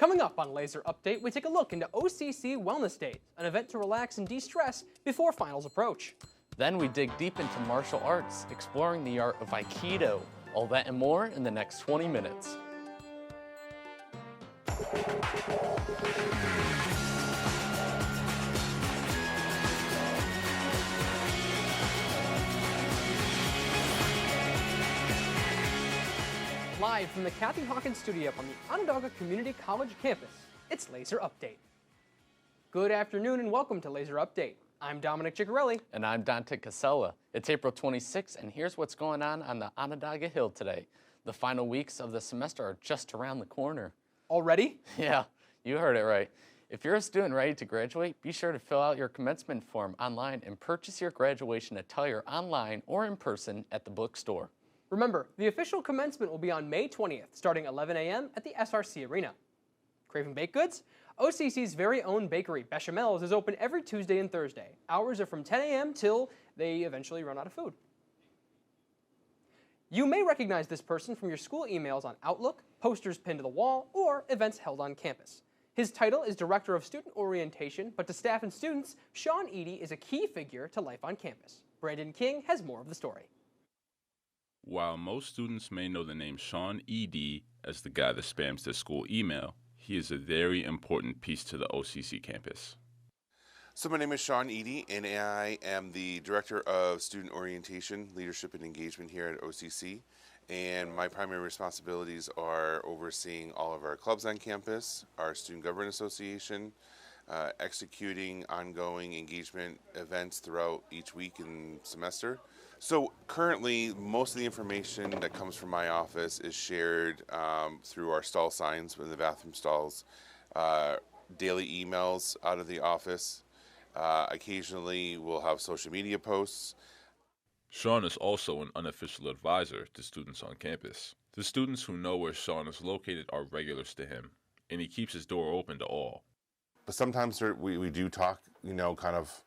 Coming up on Laser Update, we take a look into OCC Wellness Days, an event to relax and de-stress before finals approach. Then we dig deep into martial arts, exploring the art of Aikido. All that and more in the next 20 minutes. Live from the Kathy Hawkins studio on the Onondaga Community College campus, it's Laser Update. Good afternoon and welcome to Laser Update. I'm Dominic Ciccarelli. And I'm Dante Casella. It's April 26th, and here's what's going on the Onondaga Hill today. The final weeks of the semester are just around the corner. Already? Yeah, you heard it right. If you're a student ready to graduate, be sure to fill out your commencement form online and purchase your graduation attire online or in person at the bookstore. Remember, the official commencement will be on May 20th, starting 11 a.m. at the SRC Arena. Craving baked goods? OCC's very own bakery, Bechamel's, is open every Tuesday and Thursday. Hours are from 10 a.m. till they eventually run out of food. You may recognize this person from your school emails on Outlook, posters pinned to the wall, or events held on campus. His title is Director of Student Orientation, but to staff and students, Sean Eady is a key figure to life on campus. Brandon King has more of the story. While most students may know the name Sean Eady as the guy that spams their school email, he is a very important piece to the OCC campus. So my name is Sean Eady, and I am the Director of Student Orientation, Leadership, and Engagement here at OCC. And my primary responsibilities are overseeing all of our clubs on campus, our Student Government Association, executing ongoing engagement events throughout each week and semester. So currently, most of the information that comes from my office is shared through our stall signs in the bathroom stalls, daily emails out of the office. Occasionally, we'll have social media posts. Sean is also an unofficial advisor to students on campus. The students who know where Sean is located are regulars to him, and he keeps his door open to all. But sometimes we do talk, kind of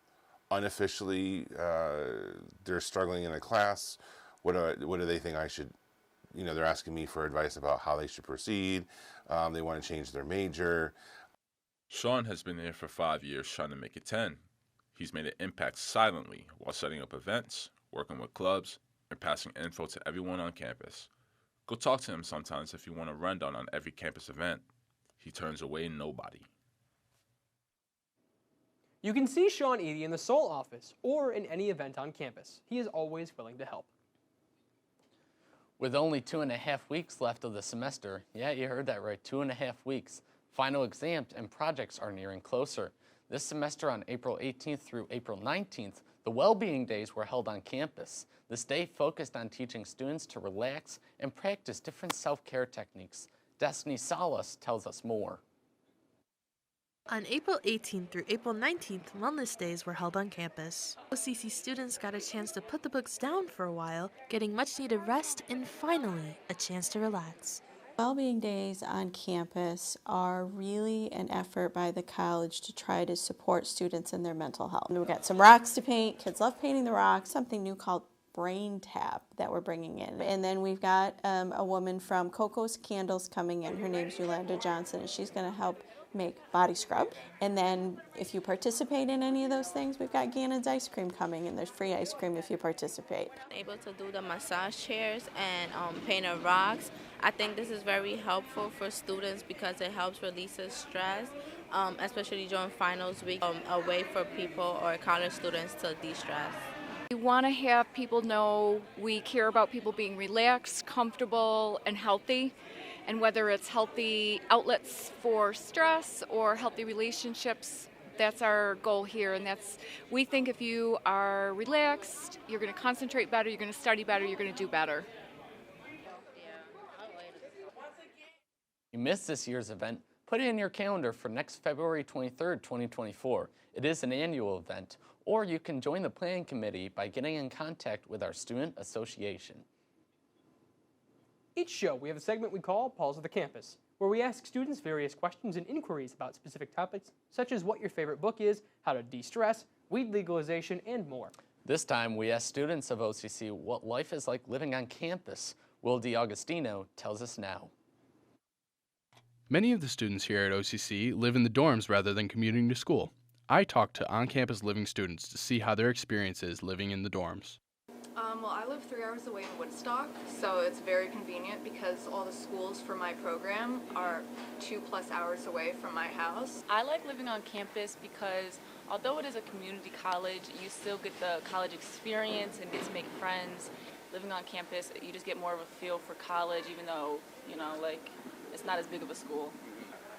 unofficially. They're struggling in a class. What do they think I should, they're asking me for advice about how they should proceed. They want to change their major. Sean has been there for 5 years trying to make it 10. He's made an impact silently while setting up events, working with clubs, and passing info to everyone on campus. Go talk to him sometimes if you want a rundown on every campus event. He turns away nobody. You can see Sean Eady in the Seoul office or in any event on campus. He is always willing to help. With only 2.5 weeks left of the semester, yeah, you heard that right, 2.5 weeks, final exams and projects are nearing closer. This semester on April 18th through April 19th, the Wellbeing Days were held on campus. This day focused on teaching students to relax and practice different self-care techniques. Destiny Salas tells us more. On April 18th through April 19th, Wellness Days were held on campus. OCC students got a chance to put the books down for a while, getting much-needed rest and finally a chance to relax. Wellbeing Days on campus are really an effort by the college to try to support students in their mental health. We've got some rocks to paint. Kids love painting the rocks. Something new called Brain Tap that we're bringing in. And then we've got a woman from Coco's Candles coming in. Her name's Yolanda Johnson, and she's going to help make body scrub. And then if you participate in any of those things, we've got Gannon's ice cream coming, and there's free ice cream if you participate. Able to do the massage chairs and paint the rocks. I think this is very helpful for students because it helps release the stress, especially during finals week, a way for people or college students to de-stress. We want to have people know we care about people being relaxed, comfortable, and healthy. And whether it's healthy outlets for stress or healthy relationships, that's our goal here. And we think if you are relaxed, you're going to concentrate better, you're going to study better, you're going to do better. You missed this year's event? Put it in your calendar for next February 23rd, 2024. It is an annual event, or you can join the planning committee by getting in contact with our student association. Each show, we have a segment we call Pulse of the Campus, where we ask students various questions and inquiries about specific topics, such as what your favorite book is, how to de-stress, weed legalization, and more. This time, we asked students of OCC what life is like living on campus. Will DiAugustino tells us now. Many of the students here at OCC live in the dorms rather than commuting to school. I talked to on-campus living students to see how their experience is living in the dorms. Well, I live 3 hours away in Woodstock, so it's very convenient because all the schools for my program are 2+ hours away from my house. I like living on campus because although it is a community college, you still get the college experience and get to make friends. Living on campus, you just get more of a feel for college, even though, you know, like, it's not as big of a school.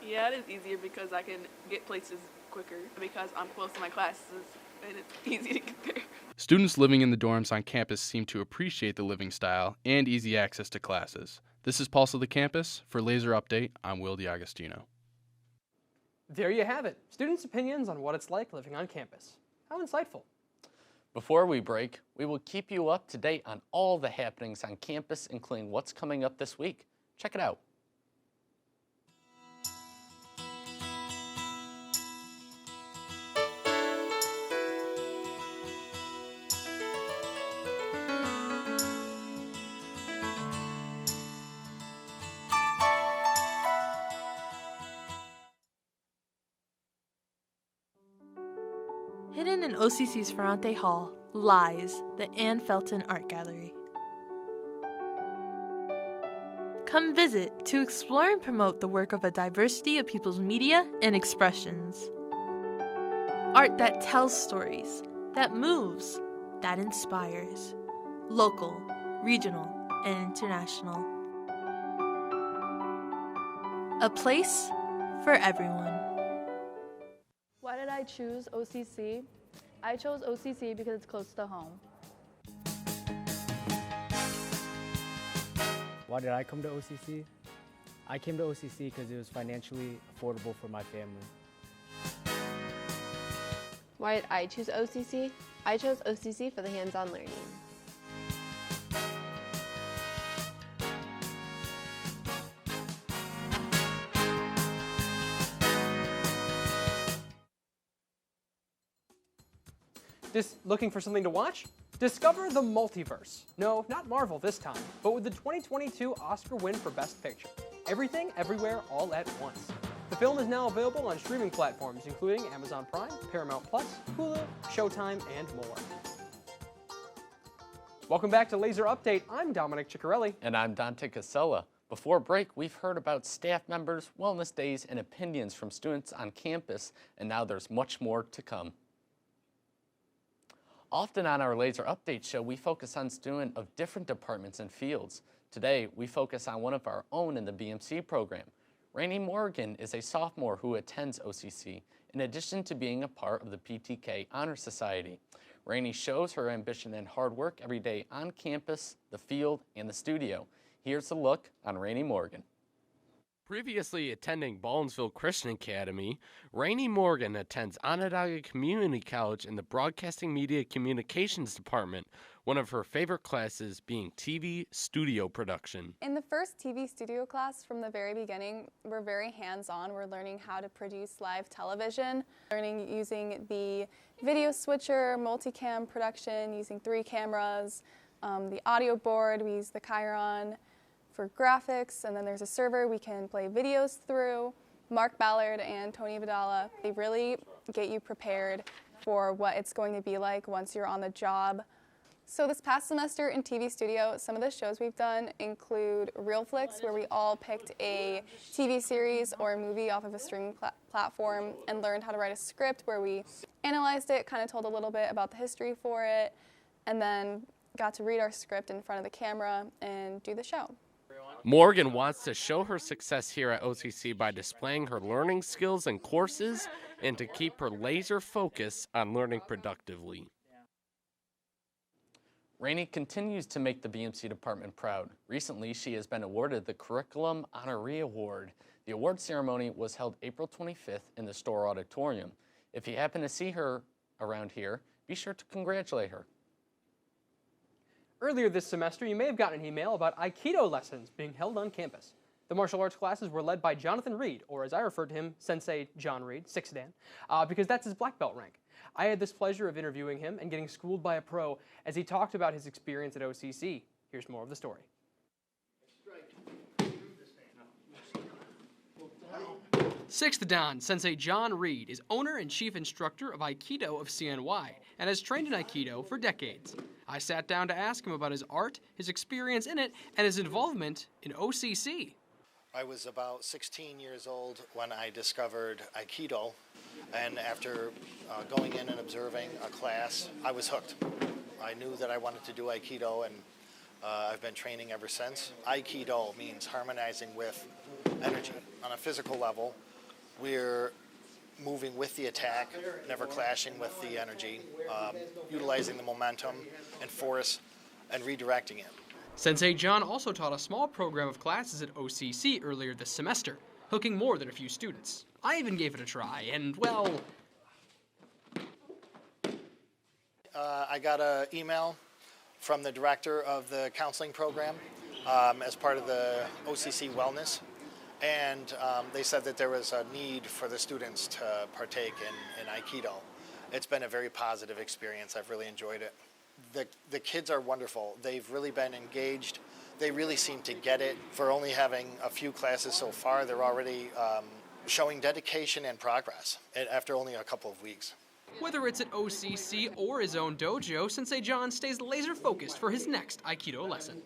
Yeah, it is easier because I can get places quicker because I'm close to my classes and it's easy to get there. Students living in the dorms on campus seem to appreciate the living style and easy access to classes. This is Pulse of the Campus. For Laser Update, I'm Will DiAgostino. There you have it. Students' opinions on what it's like living on campus. How insightful. Before we break, we will keep you up to date on all the happenings on campus, including what's coming up this week. Check it out. Hidden in OCC's Ferrante Hall lies the Ann Felton Art Gallery. Come visit to explore and promote the work of a diversity of people's media and expressions. Art that tells stories, that moves, that inspires. Local, regional, and international. A place for everyone. Why did I choose OCC? I chose OCC because it's close to home. Why did I come to OCC? I came to OCC because it was financially affordable for my family. Why did I choose OCC? I chose OCC for the hands-on learning. Looking for something to watch? Discover the multiverse. No, not Marvel this time, but with the 2022 Oscar win for Best Picture. Everything, Everywhere, All at Once. The film is now available on streaming platforms including Amazon Prime, Paramount Plus, Hulu, Showtime, and more. Welcome back to Laser Update. I'm Dominic Ciccarelli. And I'm Dante Casella. Before break, we've heard about staff members, wellness days, and opinions from students on campus, and now there's much more to come. Often on our Laser Update show, we focus on students of different departments and fields. Today, we focus on one of our own in the BMC program. Rainey Morgan is a sophomore who attends OCC, in addition to being a part of the PTK Honor Society. Rainey shows her ambition and hard work every day on campus, the field, and the studio. Here's a look on Rainey Morgan. Previously attending Baldwinsville Christian Academy, Rainey Morgan attends Onondaga Community College in the Broadcasting Media Communications Department, one of her favorite classes being TV studio production. In the first TV studio class from the very beginning, we're very hands-on. We're learning how to produce live television, learning using the video switcher, multicam production, using 3 cameras, the audio board, we use the Chiron for graphics, and then there's a server we can play videos through. Mark Ballard and Tony Vidala, they really get you prepared for what it's going to be like once you're on the job. So this past semester in TV studio, some of the shows we've done include Real Flicks, where we all picked a TV series or a movie off of a streaming platform and learned how to write a script where we analyzed it, kind of told a little bit about the history for it, and then got to read our script in front of the camera and do the show. Morgan wants to show her success here at OCC by displaying her learning skills and courses and to keep her laser focus on learning productively. Rainey continues to make the BMC department proud. Recently, she has been awarded the Curriculum Honoree Award. The award ceremony was held April 25th in the Store Auditorium. If you happen to see her around here, be sure to congratulate her. Earlier this semester, you may have gotten an email about Aikido lessons being held on campus. The martial arts classes were led by Jonathan Reed, or as I refer to him, Sensei John Reed, 6th Dan, because that's his black belt rank. I had this pleasure of interviewing him and getting schooled by a pro as he talked about his experience at OCC. Here's more of the story. 6th Dan, Sensei John Reed is owner and chief instructor of Aikido of CNY and has trained in Aikido for decades. I sat down to ask him about his art, his experience in it, and his involvement in OCC. I was about 16 years old when I discovered Aikido, and after going in and observing a class, I was hooked. I knew that I wanted to do Aikido, and I've been training ever since. Aikido means harmonizing with energy. On a physical level, we're moving with the attack, never clashing with the energy, utilizing the momentum and force and redirecting it. Sensei John also taught a small program of classes at OCC earlier this semester, hooking more than a few students. I even gave it a try, and well... I got an email from the director of the counseling program as part of the OCC Wellness. And they said that there was a need for the students to partake in Aikido. It's been a very positive experience. I've really enjoyed it. The kids are wonderful. They've really been engaged. They really seem to get it. For only having a few classes so far, they're already showing dedication and progress after only a couple of weeks. Whether it's at OCC or his own dojo, Sensei John stays laser-focused for his next Aikido lesson.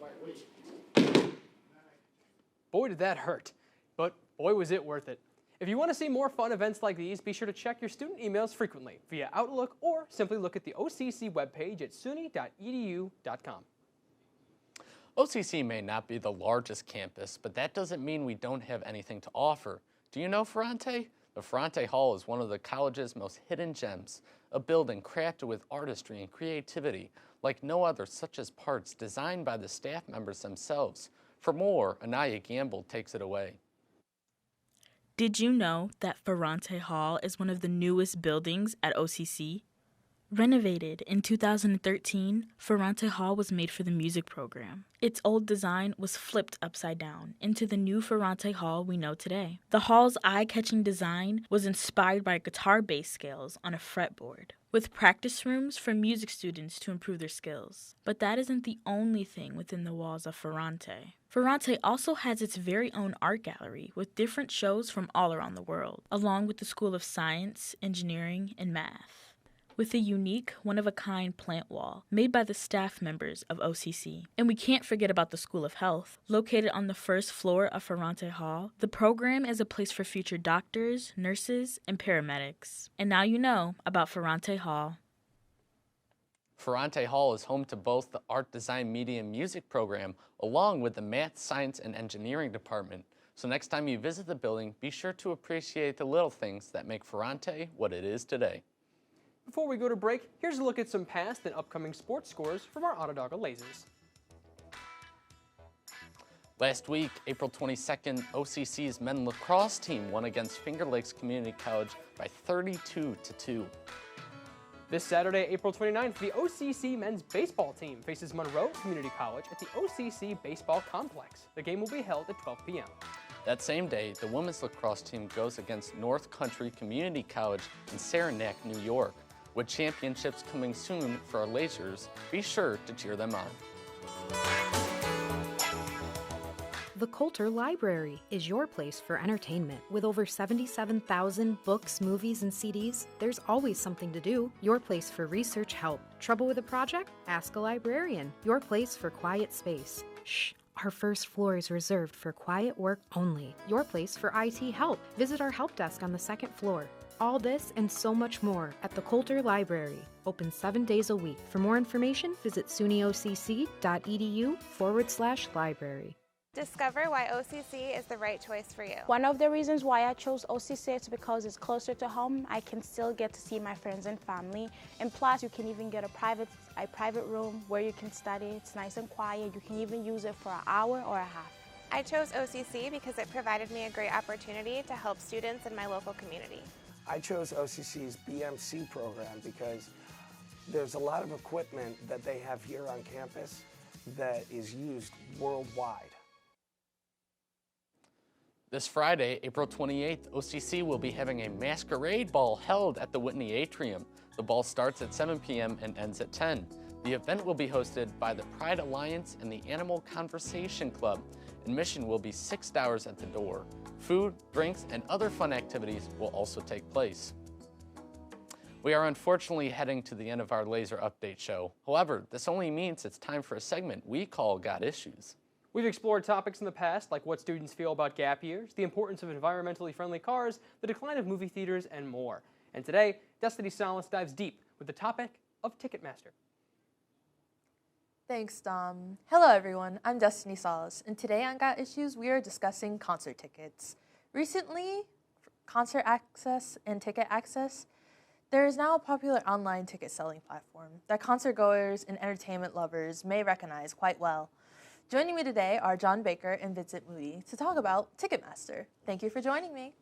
Boy, did that hurt. But boy, was it worth it. If you want to see more fun events like these, be sure to check your student emails frequently via Outlook or simply look at the OCC webpage at suny.edu.com. OCC may not be the largest campus, but that doesn't mean we don't have anything to offer. Do you know Ferrante? The Ferrante Hall is one of the college's most hidden gems, a building crafted with artistry and creativity like no other, such as parts designed by the staff members themselves. For more, Anaya Gamble takes it away. Did you know that Ferrante Hall is one of the newest buildings at OCC? Renovated in 2013, Ferrante Hall was made for the music program. Its old design was flipped upside down into the new Ferrante Hall we know today. The hall's eye-catching design was inspired by guitar bass scales on a fretboard, with practice rooms for music students to improve their skills. But that isn't the only thing within the walls of Ferrante. Ferrante also has its very own art gallery with different shows from all around the world, along with the School of Science, Engineering, and Math, with a unique, one-of-a-kind plant wall made by the staff members of OCC. And we can't forget about the School of Health. Located on the first floor of Ferrante Hall, the program is a place for future doctors, nurses, and paramedics. And now you know about Ferrante Hall. Ferrante Hall is home to both the Art, Design, Media, and Music program, along with the Math, Science, and Engineering department. So next time you visit the building, be sure to appreciate the little things that make Ferrante what it is today. Before we go to break, here's a look at some past and upcoming sports scores from our Onondaga Lasers. Last week, April 22nd, OCC's men's lacrosse team won against Finger Lakes Community College by 32-2. This Saturday, April 29th, the OCC men's baseball team faces Monroe Community College at the OCC Baseball Complex. The game will be held at 12 p.m. That same day, the women's lacrosse team goes against North Country Community College in Saranac, New York. With championships coming soon for our Lasers, be sure to cheer them on. The Coulter Library is your place for entertainment. With over 77,000 books, movies, and CDs, there's always something to do. Your place for research help. Trouble with a project? Ask a librarian. Your place for quiet space. Shh. Our first floor is reserved for quiet work only. Your place for IT help. Visit our help desk on the second floor. All this and so much more at the Coulter Library. Open 7 days a week. For more information, visit sunyocc.edu/library. Discover why OCC is the right choice for you. One of the reasons why I chose OCC is because it's closer to home. I can still get to see my friends and family. And plus, you can even get a private room where you can study. It's nice and quiet. You can even use it for an hour or a half. I chose OCC because it provided me a great opportunity to help students in my local community. I chose OCC's BMC program because there's a lot of equipment that they have here on campus that is used worldwide. This Friday, April 28th, OCC will be having a masquerade ball held at the Whitney Atrium. The ball starts at 7 p.m. and ends at 10. The event will be hosted by the Pride Alliance and the Animal Conversation Club. Admission will be $6 at the door. Food, drinks, and other fun activities will also take place. We are unfortunately heading to the end of our Laser Update show. However, this only means it's time for a segment we call Got Issues. We've explored topics in the past, like what students feel about gap years, the importance of environmentally friendly cars, the decline of movie theaters, and more. And today, Destiny Salas dives deep with the topic of Ticketmaster. Thanks, Dom. Hello, everyone. I'm Destiny Salas, and today on Got Issues, we are discussing concert tickets. Recently, Concert Access and Ticket Access, there is now a popular online ticket selling platform that concert goers and entertainment lovers may recognize quite well. Joining me today are John Baker and Vincent Moody to talk about Ticketmaster. Thank you for joining me.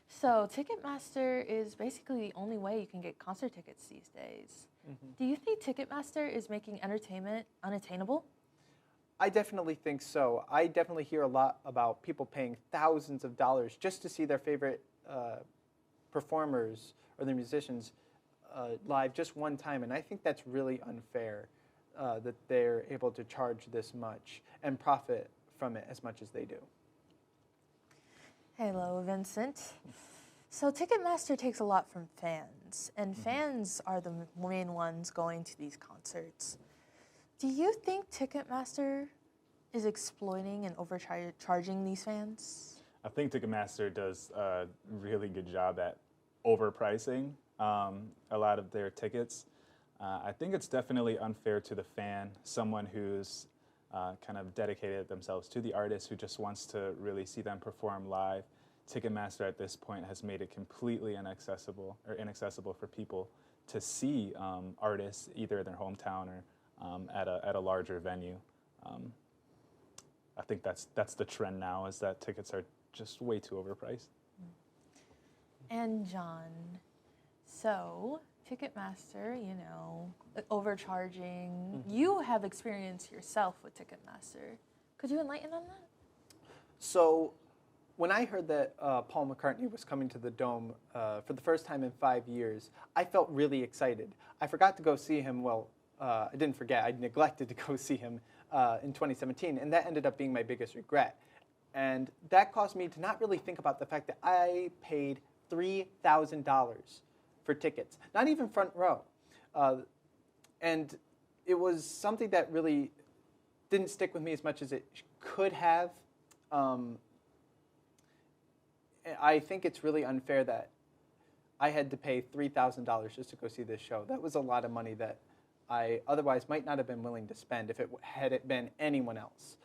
So Ticketmaster is basically the only way you can get concert tickets these days. Do you think Ticketmaster is making entertainment unattainable? I definitely think so. I definitely hear a lot about people paying thousands of dollars just to see their favorite performers or their musicians live just one time, and I think that's really unfair that they're able to charge this much and profit from it as much as they do. Hello, Vincent. So Ticketmaster takes a lot from fans, and fans are the main ones going to these concerts. Do you think Ticketmaster is exploiting and overcharging these fans? I think Ticketmaster does a really good job at overpricing a lot of their tickets. I think it's definitely unfair to the fan, someone who's kind of dedicated themselves to the artist, who just wants to really see them perform live. Ticketmaster at this point has made it completely inaccessible for people to see artists either in their hometown or at a larger venue. I think that's the trend now, is that tickets are just way too overpriced. And John, so Ticketmaster, you know, overcharging. You have experience yourself with Ticketmaster. Could you enlighten on that? So when I heard that Paul McCartney was coming to the Dome for the first time in 5 years, I felt really excited. I forgot to go see him, well, I didn't forget, I neglected to go see him in 2017, and that ended up being my biggest regret. And that caused me to not really think about the fact that I paid $3,000 for tickets, not even front row. And it was something that really didn't stick with me as much as it could have. I think it's really unfair that I had to pay $3,000 just to go see this show. That was a lot of money that I otherwise might not have been willing to spend if it had it been anyone else.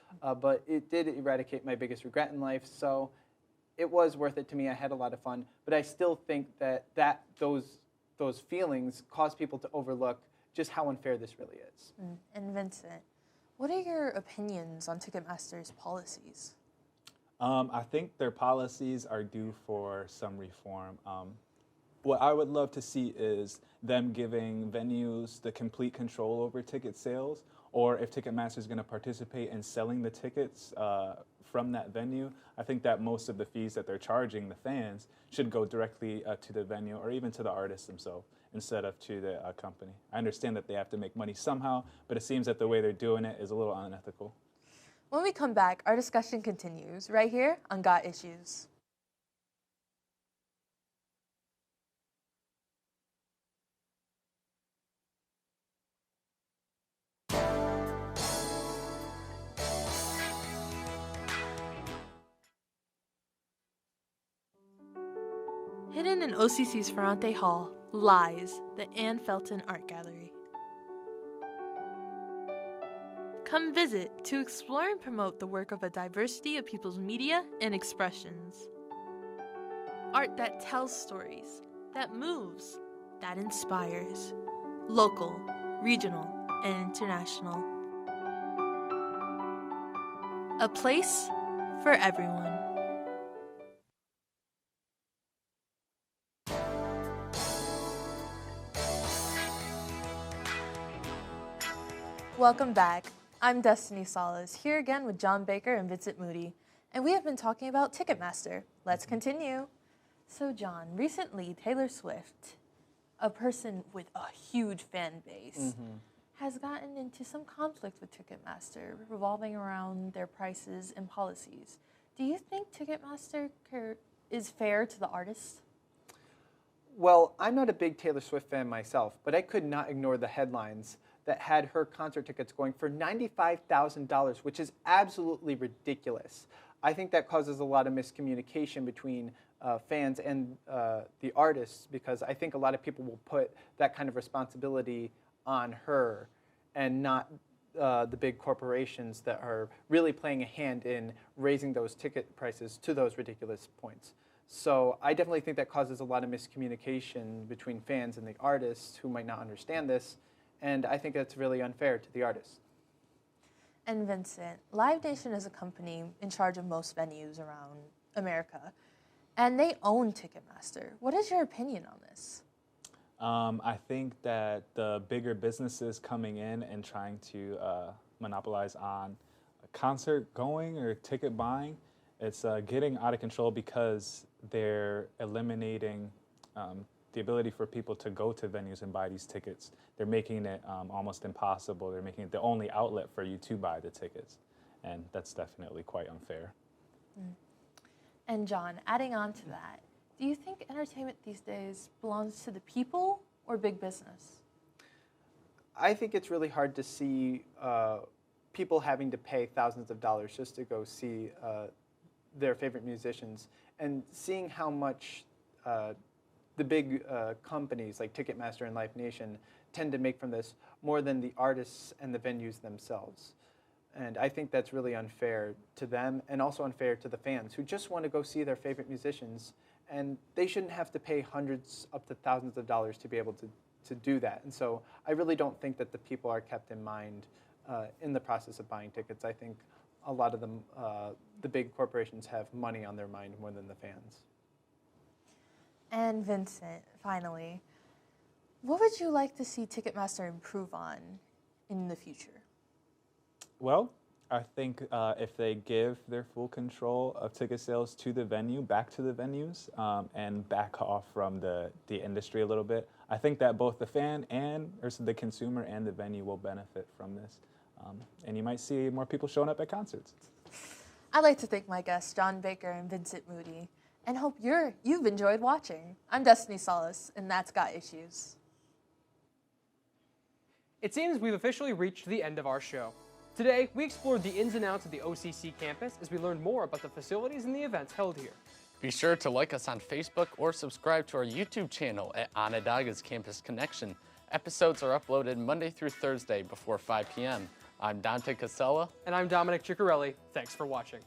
But it did eradicate my biggest regret in life, so it was worth it to me. I had a lot of fun, but I still think that those feelings cause people to overlook just how unfair this really is. And Vincent, what are your opinions on Ticketmaster's policies? I think their policies are due for some reform. What I would love to see is them giving venues the complete control over ticket sales, or if Ticketmaster is going to participate in selling the tickets from that venue, I think that most of the fees that they're charging the fans should go directly to the venue or even to the artists themselves instead of to the company. I understand that they have to make money somehow, but it seems that the way they're doing it is a little unethical. When we come back, our discussion continues right here on Got Issues. Hidden in OCC's Ferrante Hall lies the Ann Felton Art Gallery. Come visit to explore and promote the work of a diversity of people's media and expressions. Art that tells stories, that moves, that inspires. Local, regional, and international. A place for everyone. Welcome back. I'm Destiny Salas, here again with John Baker and Vincent Moody, and we have been talking about Ticketmaster. Let's continue. So John, recently Taylor Swift, a person with a huge fan base, has gotten into some conflict with Ticketmaster revolving around their prices and policies. Do you think Ticketmaster is fair to the artists? Well, I'm not a big Taylor Swift fan myself, but I could not ignore the headlines that had her concert tickets going for $95,000, which is absolutely ridiculous. I think that causes a lot of miscommunication between fans and the artists, because I think a lot of people will put that kind of responsibility on her and not the big corporations that are really playing a hand in raising those ticket prices to those ridiculous points. So I definitely think that causes a lot of miscommunication between fans and the artists who might not understand this, and I think that's really unfair to the artists. And Vincent, Live Nation is a company in charge of most venues around America, and they own Ticketmaster. What is your opinion on this? I think that the bigger businesses coming in and trying to monopolize on concert going or ticket buying, it's getting out of control because they're eliminating the ability for people to go to venues and buy these tickets. They're making it almost impossible. They're making it the only outlet for you to buy the tickets. And that's definitely quite unfair. Mm. And John, adding on to that, do you think entertainment these days belongs to the people or big business? I think it's really hard to see people having to pay thousands of dollars just to go see their favorite musicians, and seeing how much the big companies like Ticketmaster and Live Nation tend to make from this more than the artists and the venues themselves. And I think that's really unfair to them, and also unfair to the fans who just want to go see their favorite musicians, and they shouldn't have to pay hundreds up to thousands of dollars to be able to do that. And so I really don't think that the people are kept in mind in the process of buying tickets. I think a lot of them, the big corporations have money on their mind more than the fans. And Vincent, finally, what would you like to see Ticketmaster improve on in the future? Well, I think if they give their full control of ticket sales to the venue, back to the venues, and back off from the industry a little bit, I think that both the fan and or the consumer and the venue will benefit from this. And you might see more people showing up at concerts. I'd like to thank my guests, John Baker and Vincent Moody, and hope you've enjoyed watching. I'm Destiny Salas, and that's Got Issues. It seems we've officially reached the end of our show. Today, we explored the ins and outs of the OCC campus as we learned more about the facilities and the events held here. Be sure to like us on Facebook or subscribe to our YouTube channel at Onondaga's Campus Connection. Episodes are uploaded Monday through Thursday before 5 p.m. I'm Dante Casella. And I'm Dominic Ciccarelli. Thanks for watching.